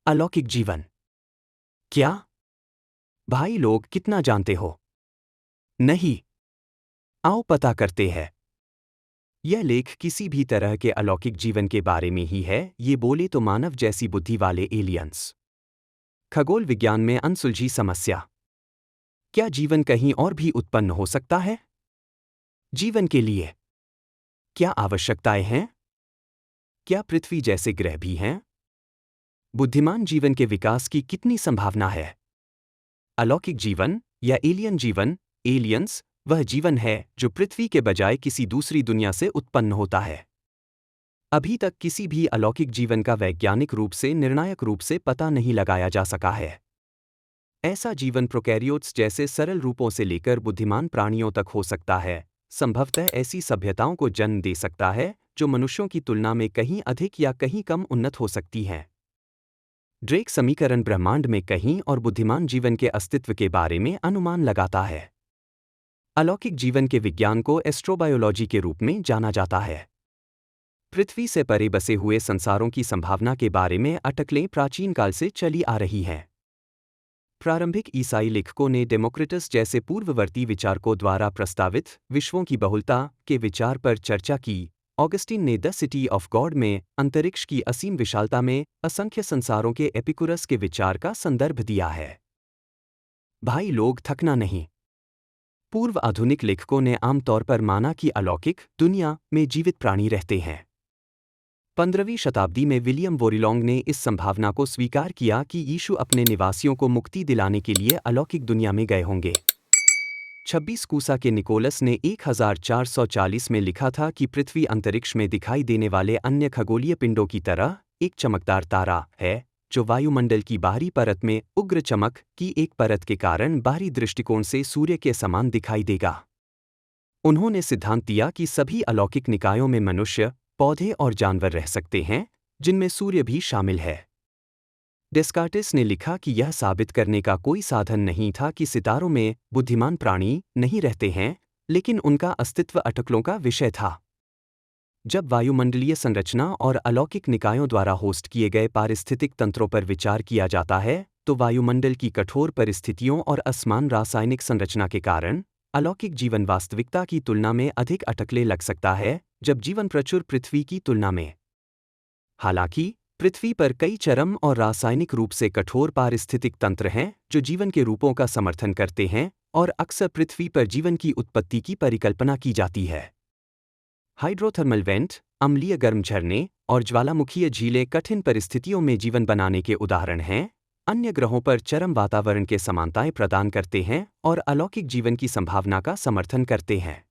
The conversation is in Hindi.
अलौकिक जीवन क्या? भाई लोग कितना जानते हो? नहीं। आओ पता करते हैं। यह लेख किसी भी तरह के अलौकिक जीवन के बारे में ही है, ये बोले तो मानव जैसी बुद्धि वाले एलियंस। खगोल विज्ञान में अनसुलझी समस्या। क्या जीवन कहीं और भी उत्पन्न हो सकता है? जीवन के लिए क्या आवश्यकताएं हैं? क्या पृथ्वी जैसे ग्रह भी हैं? बुद्धिमान जीवन के विकास की कितनी संभावना है? अलौकिक जीवन या एलियन जीवन, एलियंस वह जीवन है जो पृथ्वी के बजाय किसी दूसरी दुनिया से उत्पन्न होता है। अभी तक किसी भी अलौकिक जीवन का वैज्ञानिक रूप से निर्णायक रूप से पता नहीं लगाया जा सका है। ऐसा जीवन प्रोकैरियोट्स जैसे सरल रूपों से लेकर बुद्धिमान प्राणियों तक हो सकता है, संभवतः ऐसी सभ्यताओं को जन्म दे सकता है जो मनुष्यों की तुलना में कहीं अधिक या कहीं कम उन्नत हो सकती हैं। ड्रेक समीकरण ब्रह्मांड में कहीं और बुद्धिमान जीवन के अस्तित्व के बारे में अनुमान लगाता है। अलौकिक जीवन के विज्ञान को एस्ट्रोबायोलॉजी के रूप में जाना जाता है। पृथ्वी से परे बसे हुए संसारों की संभावना के बारे में अटकलें प्राचीन काल से चली आ रही हैं। प्रारंभिक ईसाई लेखकों ने डेमोक्रिटस जैसे पूर्ववर्ती विचारकों द्वारा प्रस्तावित विश्वों की बहुलता के विचार पर चर्चा की। ऑगस्टीन ने द सिटी ऑफ गॉड में अंतरिक्ष की असीम विशालता में असंख्य संसारों के एपिकुरस के विचार का संदर्भ दिया है। भाई लोग थकना नहीं। पूर्व आधुनिक लेखकों ने आमतौर पर माना कि अलौकिक दुनिया में जीवित प्राणी रहते हैं। 15वीं शताब्दी में विलियम वोरिलोंग ने इस संभावना को स्वीकार किया कि यीशु अपने निवासियों को मुक्ति दिलाने के लिए अलौकिक दुनिया में गए होंगे। 26 कूसा के निकोलस ने 1440 में लिखा था कि पृथ्वी अंतरिक्ष में दिखाई देने वाले अन्य खगोलीय पिंडों की तरह एक चमकदार तारा है, जो वायुमंडल की बाहरी परत में उग्र चमक की एक परत के कारण बाहरी दृष्टिकोण से सूर्य के समान दिखाई देगा। उन्होंने सिद्धांत दिया कि सभी अलौकिक निकायों में मनुष्य, पौधे और जानवर रह सकते हैं, जिनमें सूर्य भी शामिल है। डेस्कार्टिस ने लिखा कि यह साबित करने का कोई साधन नहीं था कि सितारों में बुद्धिमान प्राणी नहीं रहते हैं, लेकिन उनका अस्तित्व अटकलों का विषय था। जब वायुमंडलीय संरचना और अलौकिक निकायों द्वारा होस्ट किए गए पारिस्थितिक तंत्रों पर विचार किया जाता है, तो वायुमंडल की कठोर परिस्थितियों और असमान रासायनिक संरचना के कारण अलौकिक जीवन वास्तविकता की तुलना में अधिक अटकले लग सकता है, जब जीवन प्रचुर पृथ्वी की तुलना में। हालांकि पृथ्वी पर कई चरम और रासायनिक रूप से कठोर पारिस्थितिक तंत्र हैं जो जीवन के रूपों का समर्थन करते हैं, और अक्सर पृथ्वी पर जीवन की उत्पत्ति की परिकल्पना की जाती है। हाइड्रोथर्मल वेंट, अम्लीय गर्म झरने और ज्वालामुखीय झीलें कठिन परिस्थितियों में जीवन बनाने के उदाहरण हैं, अन्य ग्रहों पर चरम वातावरण के समानताएं प्रदान करते हैं और अलौकिक जीवन की संभावना का समर्थन करते हैं।